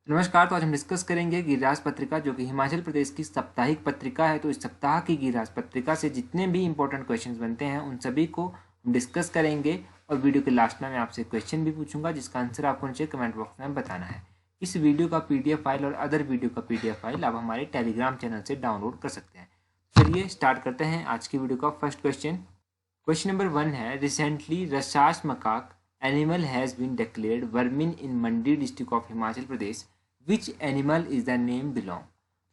नमस्कार। तो आज हम डिस्कस करेंगे गिरिराज पत्रिका, जो कि हिमाचल प्रदेश की साप्ताहिक पत्रिका है। तो इस सप्ताह की गिरिराज पत्रिका से जितने भी इंपॉर्टेंट क्वेश्चंस बनते हैं उन सभी को हम डिस्कस करेंगे। और वीडियो के लास्ट में मैं आपसे क्वेश्चन भी पूछूंगा जिसका आंसर आपको नीचे कमेंट बॉक्स में बताना है। इस वीडियो का PDF फाइल और अदर वीडियो का PDF फाइल आप हमारे टेलीग्राम चैनल से डाउनलोड कर सकते हैं। चलिए स्टार्ट करते हैं आज की वीडियो का फर्स्ट क्वेश्चन। क्वेश्चन नंबर 1 है, recently rhesus macaque animal has been declared vermin in Mandi district of Himachal Pradesh, which animal is the name belong.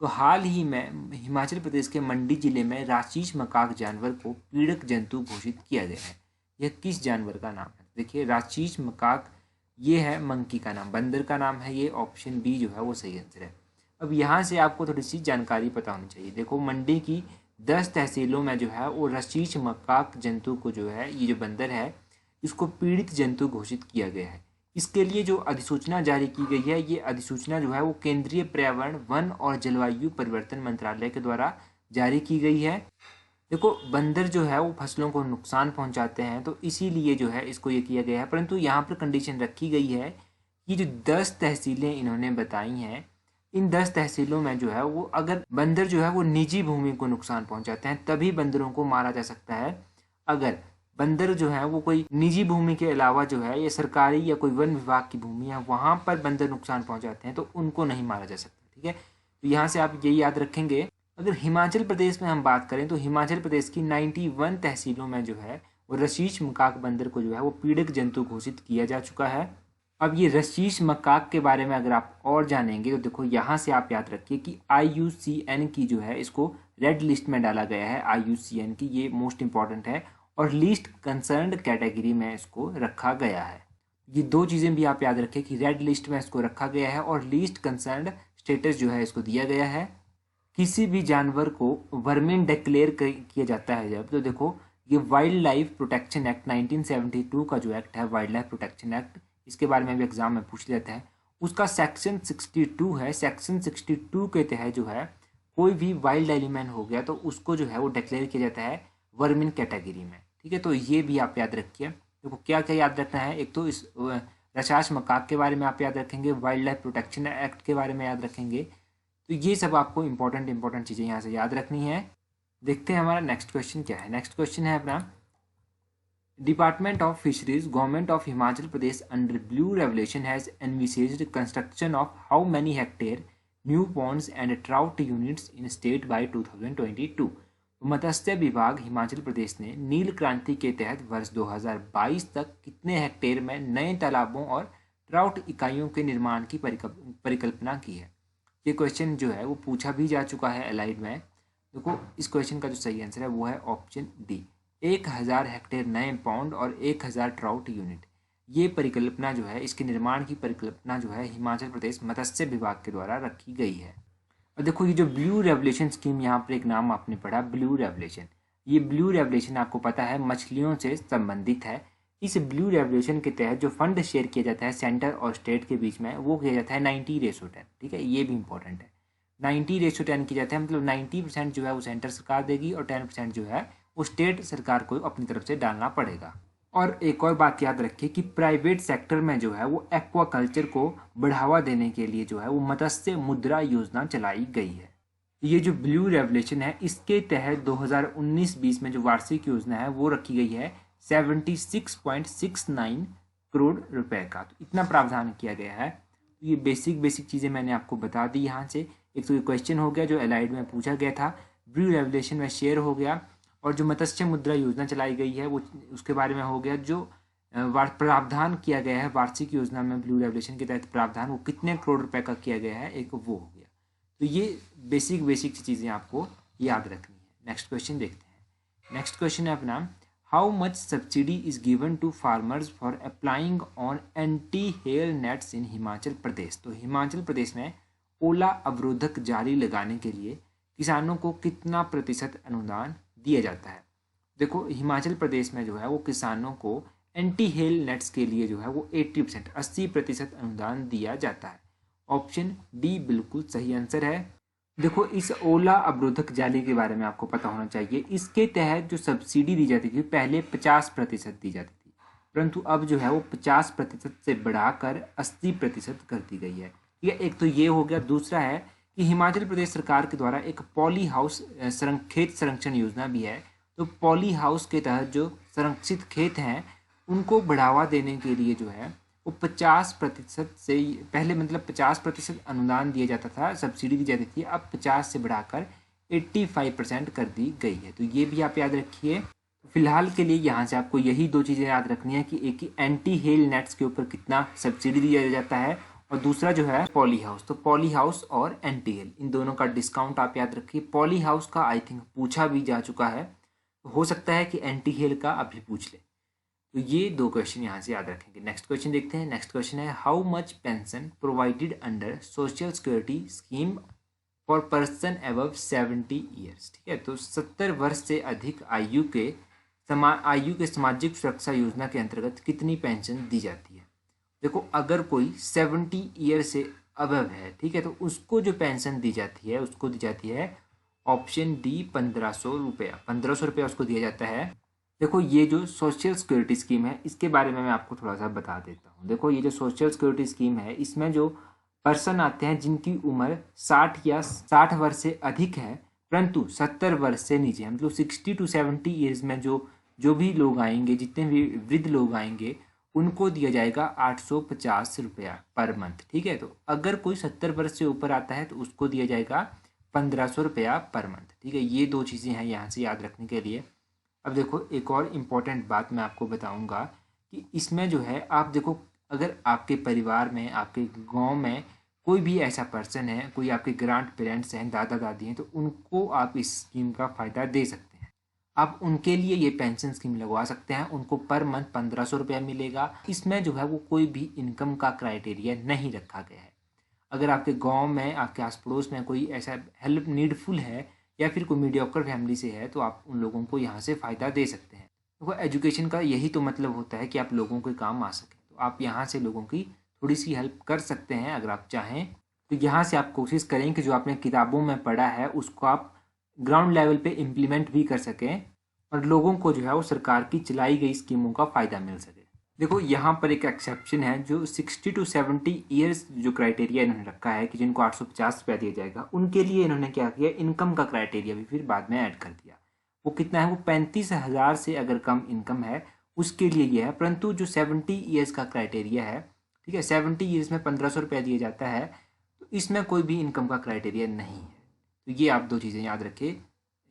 तो हाल ही में हिमाचल प्रदेश के मंडी जिले में राशीस मकाक जानवर को पीड़क जंतु घोषित किया गया है। यह किस जानवर का नाम है? देखिए, राशीस मकाक ये है मंकी का नाम, बंदर का नाम है। ये ऑप्शन बी जो है वो सही आंसर है। अब यहाँ से आपको थोड़ी सी जानकारी पता होनी चाहिए। देखो, मंडी की 10 तहसीलों में जो है वो राशीस मकाक जंतु को जो है, ये जो बंदर है, इसको पीड़ित जंतु घोषित किया गया है। इसके लिए जो अधिसूचना जारी की गई है, ये अधिसूचना जो है वो केंद्रीय पर्यावरण, वन और जलवायु परिवर्तन मंत्रालय के द्वारा जारी की गई है। देखो, बंदर जो है वो फसलों को नुकसान पहुंचाते हैं, तो इसीलिए जो है इसको ये किया गया है। परंतु यहाँ पर कंडीशन रखी गई है कि जो 10 तहसीलें इन्होंने बताई हैं, इन 10 तहसीलों में जो है वो, अगर बंदर जो है वो निजी भूमि को नुकसान पहुंचाते हैं तभी बंदरों को मारा जा सकता है। अगर बंदर जो है वो कोई निजी भूमि के अलावा जो है, ये सरकारी या कोई वन विभाग की भूमि है, वहां पर बंदर नुकसान पहुंचाते हैं तो उनको नहीं मारा जा सकता। ठीक है, तो यहाँ से आप यही याद रखेंगे। अगर हिमाचल प्रदेश में हम बात करें तो हिमाचल प्रदेश की 91 तहसीलों में जो है वो रशीश मकाक बंदर को जो है वो पीड़क जंतु घोषित किया जा चुका है। अब ये रशीश मकाक के बारे में अगर आप और जानेंगे तो देखो, यहाँ से आप याद रखिए कि IUCN की जो है, इसको रेड लिस्ट में डाला गया है। IUCN की, ये मोस्ट इंपॉर्टेंट है, और लीस्ट कंसर्न्ड कैटेगरी में इसको रखा गया है। ये दो चीज़ें भी आप याद रखें कि रेड लिस्ट में इसको रखा गया है और लीस्ट कंसर्न्ड स्टेटस जो है इसको दिया गया है। किसी भी जानवर को वर्मिन डिक्लेयर किया जाता है जब, तो देखो, ये वाइल्ड लाइफ प्रोटेक्शन एक्ट 1972 का जो एक्ट है, वाइल्ड लाइफ प्रोटेक्शन एक्ट, इसके बारे में भी एग्जाम में पूछ लेता है। उसका सेक्शन 62 है। सेक्शन 62 के तहत जो है कोई भी वाइल्ड एलिमेंट हो गया तो उसको जो है वो डिक्लेयर किया जाता है वर्मिन कैटेगरी में। ठीक है, तो ये भी आप याद रखिए। देखो, क्या क्या याद रखना है, एक तो इस रसास मकाक के बारे में आप याद रखेंगे, वाइल्ड लाइफ प्रोटेक्शन एक्ट के बारे में याद रखेंगे। तो ये सब आपको इंपॉर्टेंट चीज़ें यहाँ से याद रखनी है। देखते हैं हमारा नेक्स्ट क्वेश्चन क्या है। नेक्स्ट क्वेश्चन है अपना, department of fisheries government of Himachal Pradesh under blue revelation has envisaged construction of how many hectare new ponds and trout units in state by 2022। मत्स्य विभाग हिमाचल प्रदेश ने नील क्रांति के तहत वर्ष 2022 तक कितने हेक्टेयर में नए तालाबों और ट्राउट इकाइयों के निर्माण की परिकल्पना की है? ये क्वेश्चन जो है वो पूछा भी जा चुका है एलाइड में। देखो, इस क्वेश्चन का जो सही आंसर है वो है ऑप्शन डी, 1000 हेक्टेयर नए पौंड और 1000 ट्राउट यूनिट। ये परिकल्पना जो है, इसके निर्माण की परिकल्पना जो है, हिमाचल प्रदेश मत्स्य विभाग के द्वारा रखी गई है। और देखो, ये जो ब्लू रेवलेशन स्कीम, यहाँ पर एक नाम आपने पढ़ा, ब्लू रेवलेशन। ये ब्लू रेवलेशन आपको पता है मछलियों से संबंधित है। इस ब्लू रेवलेशन के तहत जो फंड शेयर किया जाता है सेंटर और स्टेट के बीच में, वो किया जाता है 90:10। ठीक है, ये भी इंपॉर्टेंट है। 90:10 किया जाता है, मतलब 90% जो है वो सेंटर सरकार देगी और 10% जो है वो स्टेट सरकार को अपनी तरफ से डालना पड़ेगा। और एक और बात याद रखिए कि प्राइवेट सेक्टर में जो है वो एक्वाकल्चर को बढ़ावा देने के लिए जो है वो मत्स्य मुद्रा योजना चलाई गई है। ये जो ब्लू रेवलेशन है, इसके तहत 2019-20 में जो वार्षिक योजना है वो रखी गई है 76.69 करोड़ रुपए का। तो इतना प्रावधान किया गया है। तो ये बेसिक चीज़ें मैंने आपको बता दी यहाँ से। एक तो ये क्वेश्चन हो गया जो एलाइड में पूछा गया था, ब्लू रेवलेशन में शेयर हो गया, और जो मत्स्य मुद्रा योजना चलाई गई है वो उसके बारे में हो गया। जो प्रावधान किया गया है वार्षिक योजना में ब्लू रेवलेशन के तहत प्रावधान, वो कितने करोड़ रुपए का किया गया है, एक वो हो गया। तो ये बेसिक चीज़ें आपको याद रखनी है। नेक्स्ट क्वेश्चन देखते हैं। नेक्स्ट क्वेश्चन है अपना, how much subsidy is given to farmers for applying on anti hail nets in Himachal Pradesh. तो हिमाचल प्रदेश में ओला अवरोधक जाली लगाने के लिए किसानों को कितना प्रतिशत अनुदान दिया जाता है? देखो, हिमाचल प्रदेश में जो है वो किसानों को एंटी हेल नेट्स के लिए जो है वो 80% अनुदान दिया जाता है। ऑप्शन डी बिल्कुल सही आंसर है। देखो, इस ओला अवरोधक जाली के बारे में आपको पता होना चाहिए। इसके तहत जो सब्सिडी दी जाती थी पहले 50% दी जाती थी, परंतु अब जो है वो 50% से बढ़ाकर 80% कर दी गई है। ठीक है, एक तो ये हो गया। दूसरा है कि हिमाचल प्रदेश सरकार के द्वारा एक पॉली हाउस खेत संरक्षण योजना भी है। तो पॉली हाउस के तहत जो संरक्षित खेत हैं उनको बढ़ावा देने के लिए जो है वो 50% से, पहले मतलब 50% अनुदान दिया जाता था, सब्सिडी दी जाती थी, अब 50 से बढ़ाकर 85% कर दी गई है। तो ये भी आप याद रखिए। फिलहाल के लिए यहाँ से आपको यही दो चीज़ें याद रखनी है कि एक ही एंटी हेल नेट्स के ऊपर कितना सब्सिडी दिया जाता है और दूसरा जो है पॉली हाउस। तो पॉली हाउस और एंटी हेल इन दोनों का डिस्काउंट आप याद रखिए। पॉली हाउस का आई थिंक पूछा भी जा चुका है, तो हो सकता है कि एंटी हेल का अभी पूछ ले। तो ये दो क्वेश्चन यहाँ से याद रखेंगे। नेक्स्ट क्वेश्चन देखते हैं। नेक्स्ट क्वेश्चन है how much pension provided under social security scheme for person above 70 years. ठीक है, तो 70 वर्ष से अधिक आयु के सामाजिक सुरक्षा योजना के अंतर्गत कितनी पेंशन दी जाती है। देखो, अगर कोई 70 ईयर से अबव है, ठीक है, तो उसको जो पेंशन दी जाती है उसको दी जाती है ऑप्शन डी 1500 रुपया। 1500 रुपया उसको दिया जाता है। देखो, ये जो सोशल सिक्योरिटी स्कीम है इसके बारे में मैं आपको थोड़ा सा बता देता हूँ। देखो, ये जो सोशल सिक्योरिटी स्कीम है इसमें जो पर्सन आते हैं जिनकी उम्र 60 या 60 वर्ष से अधिक है परंतु 70 वर्ष से नीचे है, मतलब 60 to 70 ईयर्स में जो भी लोग आएंगे, जितने भी वृद्ध लोग आएंगे उनको दिया जाएगा 850 रुपया पर मंथ। ठीक है, तो अगर कोई 70 वर्ष से ऊपर आता है तो उसको दिया जाएगा 1500 रुपया पर मंथ। ठीक है, ये दो चीज़ें हैं यहाँ से याद रखने के लिए। अब देखो, एक और इम्पॉर्टेंट बात मैं आपको बताऊंगा कि इसमें जो है आप देखो, अगर आपके परिवार में, आपके गांव में कोई भी ऐसा पर्सन है, कोई आपके ग्रैंड पेरेंट्स हैं, दादा दादी हैं, तो उनको आप इस स्कीम का फ़ायदा दे सकते हैं। आप उनके लिए ये पेंशन स्कीम लगवा सकते हैं। उनको पर मंथ 1500 रुपया मिलेगा। इसमें जो है वो कोई भी इनकम का क्राइटेरिया नहीं रखा गया है। अगर आपके गांव में, आपके आस पड़ोस में कोई ऐसा हेल्प नीडफुल है या फिर कोई मीडियोकर फैमिली से है तो आप उन लोगों को यहाँ से फ़ायदा दे सकते हैं। देखो, एजुकेशन का यही तो मतलब होता है कि आप लोगों के काम आ सकें, तो आप यहाँ से लोगों की थोड़ी सी हेल्प कर सकते हैं अगर आप चाहें। तो यहाँ से आप कोशिश करें कि जो आपने किताबों में पढ़ा है उसको आप ग्राउंड लेवल पे इम्प्लीमेंट भी कर सकें और लोगों को जो है वो सरकार की चलाई गई स्कीमों का फ़ायदा मिल सके। देखो, यहाँ पर एक एक्सेप्शन है, जो 60 to 70 ईयर्स जो क्राइटेरिया इन्होंने रखा है कि जिनको 850 रुपया दिया जाएगा, उनके लिए इन्होंने क्या किया, इनकम का क्राइटेरिया भी फिर बाद में ऐड कर दिया। वो कितना है, वो 35,000 से अगर कम इनकम है उसके लिए ये है। परंतु जो 70 ईयर्स का क्राइटेरिया है, ठीक है, 70 ईयर्स में 1500 रुपया दिया जाता है, तो इसमें कोई भी इनकम का क्राइटेरिया नहीं है। तो ये आप दो चीज़ें याद रखिए,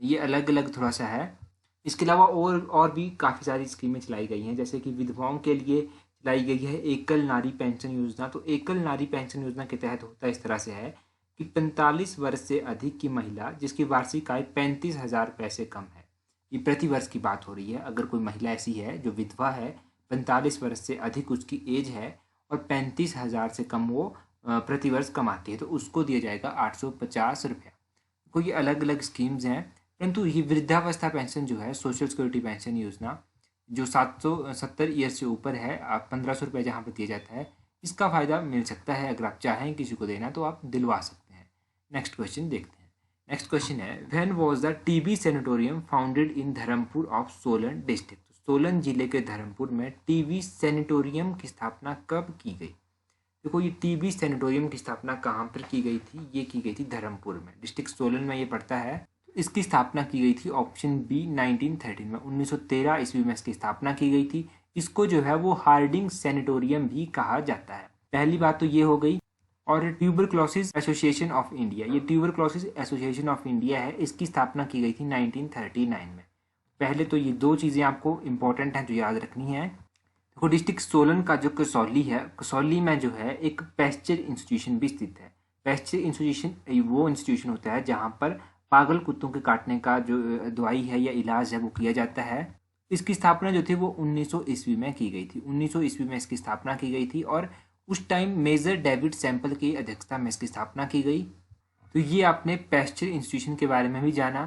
ये अलग अलग थोड़ा सा है। इसके अलावा और भी काफ़ी सारी स्कीमें चलाई गई हैं, जैसे कि विधवाओं के लिए चलाई गई है एकल नारी पेंशन योजना। तो एकल नारी पेंशन योजना के तहत होता इस तरह से है कि 45 वर्ष से अधिक की महिला जिसकी वार्षिक आय 35,000 रुपये से कम है, ये प्रति वर्ष की बात हो रही है। अगर कोई महिला ऐसी है जो विधवा है, 45 वर्ष से अधिक उसकी एज है और 35,000 से कम वो प्रति वर्ष कमाती है, तो उसको दिया जाएगा 850 रुपया। कोई ये अलग अलग स्कीम्स हैं। परंतु ये वृद्धावस्था पेंशन जो है, सोशल सिक्योरिटी पेंशन योजना, जो 770 ईयर से ऊपर है, आप 1500 रुपये जहाँ पर दिया जाता है, इसका फ़ायदा मिल सकता है। अगर आप चाहें किसी को देना तो आप दिलवा सकते हैं। नेक्स्ट क्वेश्चन देखते हैं। नेक्स्ट क्वेश्चन है when was the TB sanatorium founded in Dharampur of Solan district. Solan जिले के धर्मपुर में टीबी सैनिटोरियम की स्थापना कब की गई। देखो, ये टीबी सैनिटोरियम की स्थापना कहाँ पर की गई थी, ये की गई थी धर्मपुर में, डिस्ट्रिक्ट सोलन में ये पड़ता है। इसकी स्थापना की गई थी ऑप्शन बी 1913 में, 1913 ईस्वी में इसकी स्थापना की गई थी। इसको जो है वो हार्डिंग सैनिटोरियम भी कहा जाता है। पहली बात तो ये हो गई। और ट्यूबरक्लोसिस एसोसिएशन ऑफ इंडिया, ये ट्यूबरक्लोसिस एसोसिएशन ऑफ इंडिया है, इसकी स्थापना की गई थी 1939 में। पहले तो ये दो चीज़ें आपको इंपॉर्टेंट हैं जो याद रखनी है। देखो, डिस्ट्रिक्ट सोलन का जो कसौली है, कसौली में जो है एक पैस्चर इंस्टीट्यूशन भी स्थित है। पैस्चर इंस्टीट्यूशन वो इंस्टीट्यूशन होता है जहाँ पर पागल कुत्तों के काटने का जो दवाई है या इलाज है वो किया जाता है। इसकी स्थापना जो थी वो 1900 ईस्वी में की गई थी। 1900 ईस्वी में इसकी स्थापना की गई थी और उस टाइम मेजर डेविड सैंपल की अध्यक्षता में इसकी स्थापना की गई। तो ये आपने पैस्चर इंस्टीट्यूशन के बारे में भी जाना,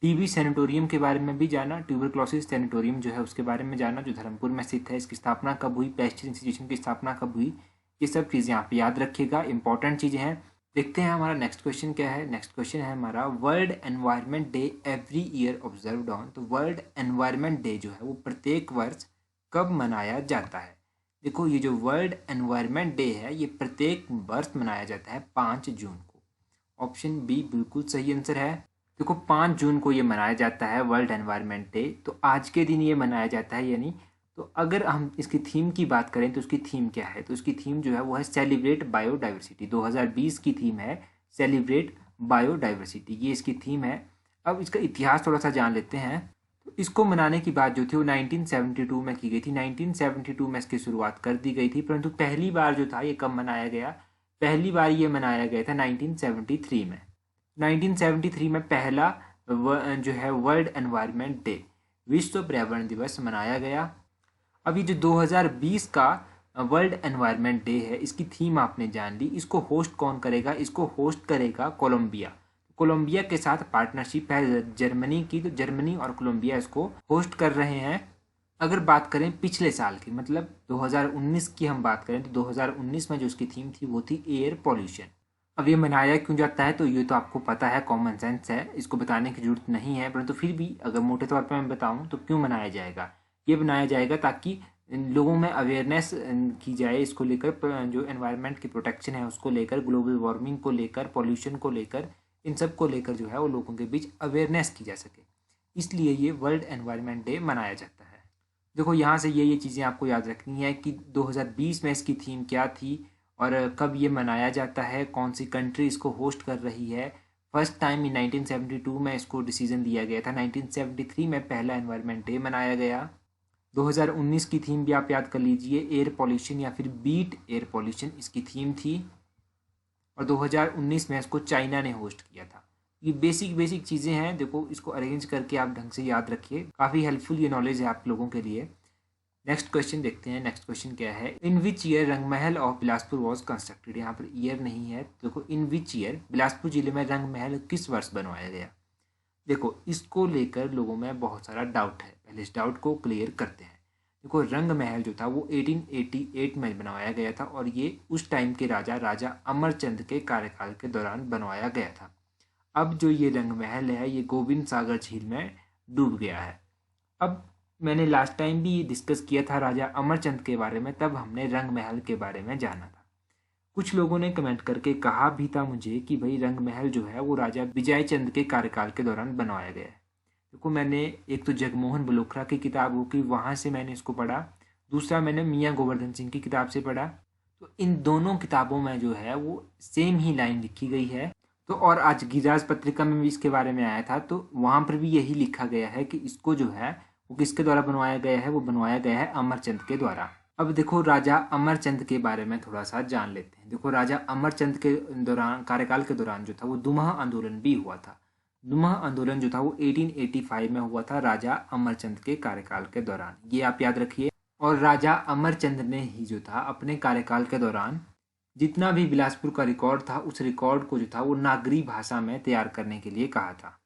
टीबी सैनिटोरियम के बारे में भी जाना, ट्यूबरक्लोसिस सैनिटोरियम जो है उसके बारे में जाना जो धर्मपुर में स्थित है, इसकी स्थापना कब हुई, पैस्चर इंस्टीट्यूशन की स्थापना कब हुई, ये सब चीज़ें आप याद रखिएगा, इंपॉर्टेंट चीज़ें हैं। देखते हैं हमारा नेक्स्ट क्वेश्चन क्या है। नेक्स्ट क्वेश्चन है हमारा world environment day every year observed on. तो वर्ल्ड एनवायरनमेंट डे जो है वो प्रत्येक वर्ष कब मनाया जाता है। देखो ये जो वर्ल्ड एनवायरनमेंट डे है ये प्रत्येक वर्ष मनाया जाता है 5 जून को। ऑप्शन बी बिल्कुल सही आंसर है। देखो 5 जून को ये मनाया जाता है वर्ल्ड एनवायरनमेंट डे। तो आज के दिन ये मनाया जाता है यानी, तो अगर हम इसकी थीम की बात करें तो उसकी थीम क्या है, तो उसकी थीम जो है वो है सेलिब्रेट बायोडाइवर्सिटी। 2020 की थीम है सेलिब्रेट बायोडाइवर्सिटी, ये इसकी थीम है। अब इसका इतिहास थोड़ा सा जान लेते हैं। तो इसको मनाने की बात जो थी वो 1972 में की गई थी। 1972 में इसकी शुरुआत कर दी गई थी, परंतु पहली बार जो था ये कब मनाया गया, पहली बार ये मनाया गया था 1973 में। 1973 में पहला जो है वर्ल्ड एनवायरनमेंट डे, विश्व पर्यावरण दिवस मनाया गया। अब ये जो 2020 का वर्ल्ड एनवायरनमेंट डे है, इसकी थीम आपने जान ली। इसको होस्ट कौन करेगा, इसको होस्ट करेगा कोलंबिया। कोलंबिया के साथ पार्टनरशिप है जर्मनी की, तो जर्मनी और कोलंबिया इसको होस्ट कर रहे हैं। अगर बात करें पिछले साल की, मतलब 2019 की हम बात करें, तो 2019 में जो इसकी थीम थी वो थी एयर पॉल्यूशन। अब ये मनाया क्यों जाता है, तो ये तो आपको पता है, कॉमन सेंस है, इसको बताने की जरूरत नहीं है, परंतु फिर भी अगर मोटे तौर पर मैं बताऊं तो क्यों मनाया जाएगा। ये बनाया जाएगा ताकि लोगों में अवेयरनेस की जाए इसको लेकर, जो एनवायरनमेंट की प्रोटेक्शन है उसको लेकर, ग्लोबल वार्मिंग को लेकर, पॉल्यूशन को लेकर, इन सब को लेकर जो है वो लोगों के बीच अवेयरनेस की जा सके, इसलिए ये वर्ल्ड एनवायरनमेंट डे मनाया जाता है। देखो यहाँ से ये चीज़ें आपको याद रखनी है कि 2020 में इसकी थीम क्या थी और कब ये मनाया जाता है, कौन सी कंट्री इसको होस्ट कर रही है। फर्स्ट टाइम इन 1972 में इसको डिसीजन दिया गया था। 1973 में पहला एनवायरनमेंट डे मनाया गया। 2019 की थीम भी आप याद कर लीजिए, एयर पॉल्यूशन या फिर बीट एयर पॉल्यूशन इसकी थीम थी। और 2019 में इसको चाइना ने होस्ट किया था। ये बेसिक चीज़ें हैं, देखो इसको अरेंज करके आप ढंग से याद रखिए, काफ़ी हेल्पफुल ये नॉलेज है आप लोगों के लिए। नेक्स्ट क्वेश्चन देखते हैं। नेक्स्ट क्वेश्चन क्या है, in which year Rangmahal of Bilaspur was constructed. यहाँ पर ईयर नहीं है, देखो इन विच ईयर बिलासपुर जिले में रंगमहल किस वर्ष बनवाया गया। देखो इसको लेकर लोगों में बहुत सारा डाउट है, पहले इस डाउट को क्लियर करते हैं। देखो रंग महल जो था वो 1888 में बनवाया गया था और ये उस टाइम के राजा अमरचंद के कार्यकाल के दौरान बनवाया गया था। अब जो ये रंग महल है ये गोविंद सागर झील में डूब गया है। अब मैंने लास्ट टाइम भी डिस्कस किया था राजा अमरचंद के बारे में, तब हमने रंग महल के बारे में जाना था। कुछ लोगों ने कमेंट करके कहा भी था मुझे कि भाई रंग महल जो है वो राजा विजय चंद के कार्यकाल के दौरान बनवाया गया है। देखो मैंने एक तो जगमोहन बलोत्रा की किताब होगी वहाँ से मैंने इसको पढ़ा, दूसरा मैंने मियाँ गोवर्धन सिंह की किताब से पढ़ा। तो इन दोनों किताबों में जो है वो सेम ही लाइन लिखी गई है। तो और आज गिरिराज पत्रिका में भी इसके बारे में आया था, तो वहाँ पर भी यही लिखा गया है कि इसको जो है वो किसके द्वारा बनवाया गया है, वो बनवाया गया है अमरचंद के द्वारा। अब देखो राजा अमरचंद के बारे में थोड़ा सा जान लेते हैं। देखो राजा अमरचंद के दौरान, कार्यकाल के दौरान जो था वो दुमह आंदोलन भी हुआ था। दुमह आंदोलन जो था वो 1885 में हुआ था राजा अमरचंद के कार्यकाल के दौरान, ये आप याद रखिए। और राजा अमरचंद ने ही जो था अपने कार्यकाल के दौरान जितना भी बिलासपुर का रिकॉर्ड था उस रिकॉर्ड को जो था वो नागरी भाषा में तैयार करने के लिए कहा था।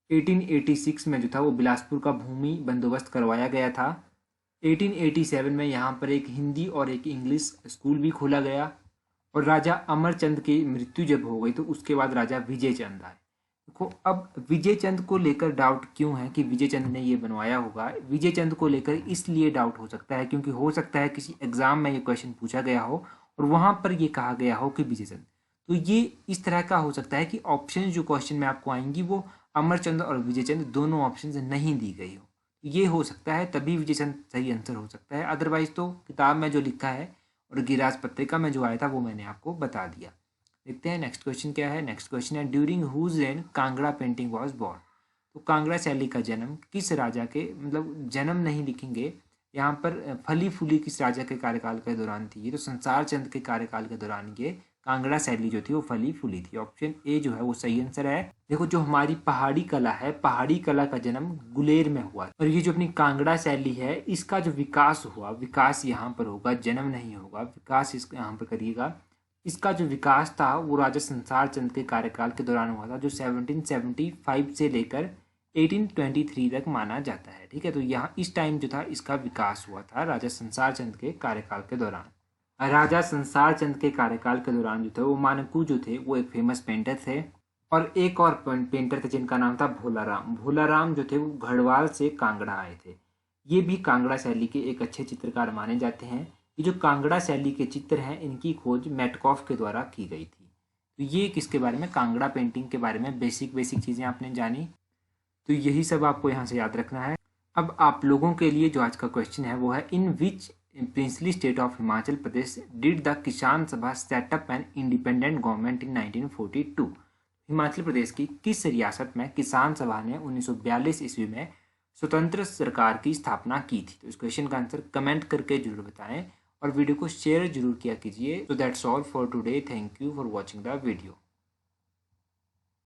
1886 में जो था वो बिलासपुर का भूमि बंदोबस्त करवाया गया था। 1887 में यहाँ पर एक हिंदी और एक इंग्लिश स्कूल भी खोला गया। और राजा अमरचंद की मृत्यु जब हो गई तो उसके बाद राजा विजय चंद आए। देखो अब विजय चंद को लेकर डाउट क्यों है कि विजय चंद ने ये बनवाया होगा। विजय चंद को लेकर इसलिए डाउट हो सकता है क्योंकि हो सकता है किसी एग्जाम में ये क्वेश्चन पूछा गया हो और वहां पर ये कहा गया हो कि विजय चंद, तो ये इस तरह का हो सकता है कि ऑप्शन जो क्वेश्चन में आपको आएंगी वो अमरचंद और विजय चंद दोनों ऑप्शन नहीं दी गई हो, ये हो सकता है, तभी विजय चंद सही आंसर हो सकता है। अदरवाइज तो किताब में जो लिखा है और गिरिराज पत्रिका में जो आया था वो मैंने आपको बता दिया। देखते हैं नेक्स्ट क्वेश्चन क्या है। नेक्स्ट क्वेश्चन है during whose reign Kangra painting was born. तो कांगड़ा शैली का जन्म किस राजा के, मतलब जन्म नहीं लिखेंगे यहाँ पर, फली फूली किस राजा के कार्यकाल के दौरान थी ये, तो संसार चंद के कार्यकाल के दौरान ये कांगड़ा शैली जो थी वो फली फूली थी। ऑप्शन ए जो है वो सही आंसर है। देखो जो हमारी पहाड़ी कला है, पहाड़ी कला का जन्म गुलेर में हुआ और ये जो अपनी कांगड़ा शैली है इसका जो विकास हुआ, विकास यहाँ पर होगा, जन्म नहीं होगा, विकास इस यहाँ पर करिएगा। इसका जो विकास था वो राजा संसार चंद के कार्यकाल के दौरान हुआ था, जो 1775 से लेकर 1823 तक माना जाता है। ठीक है, तो यहाँ इस टाइम जो था इसका विकास हुआ था राजा संसार चंद के कार्यकाल के दौरान। राजा संसार चंद के कार्यकाल के दौरान जो थे वो मानकू जो थे वो एक फेमस पेंटर थे और एक और पेंटर थे जिनका नाम था भोलाराम। भोलाराम जो थे वो गढ़वाल से कांगड़ा आए थे। ये भी कांगड़ा शैली के एक अच्छे चित्रकार माने जाते हैं। ये जो कांगड़ा शैली के चित्र हैं इनकी खोज मेटकॉफ के द्वारा की गई थी। तो ये किसके बारे में, कांगड़ा पेंटिंग के बारे में बेसिक चीज़ें आपने जानी। तो यही सब आपको यहाँ से याद रखना है। अब आप लोगों के लिए जो आज का क्वेश्चन है वो है, in which princely state of Himachal Pradesh did the Kisan Sabha set up an independent government in 1942। Himachal Pradesh की किस रियासत में किसान सभा ने 1942 ईस्वी में स्वतंत्र सरकार की स्थापना की थी। तो इस क्वेश्चन का आंसर कमेंट करके जरूर बताएं और वीडियो को शेयर जरूर किया कीजिए। तो that's all for today, thank you for watching the video.